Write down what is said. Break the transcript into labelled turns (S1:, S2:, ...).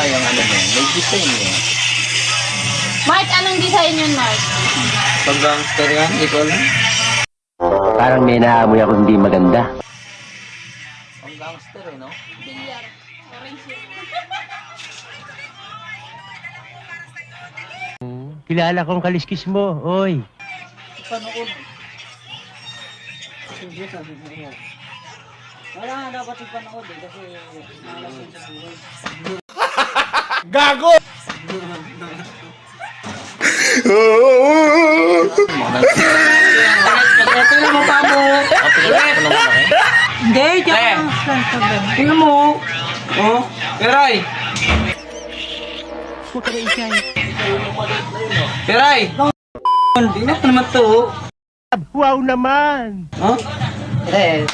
S1: yung ano mo, may design eh.
S2: Mark, anong design yun, Mark?
S1: Pag gangster yan, hindi ko alam.
S3: Parang may naamoy ako hindi maganda.
S1: Ang gangster eh, no?
S2: Bilyar. Orange yun.
S3: Kilala kong kaliskis mo, oy.
S4: Panood. Sige, sabi mo. Wala nga dapat ipanood eh, kasi malas yun sa buhay.
S5: Gago!
S4: Ito yung mukha mo.
S1: Pinag ko naman ako.
S4: Hindi, dyan. Tingnan mo. Oh, Peray.
S3: Huwag ka na isay.
S4: Peray. Tingnan ko naman to.
S3: Wow naman!
S4: Huh? Eh.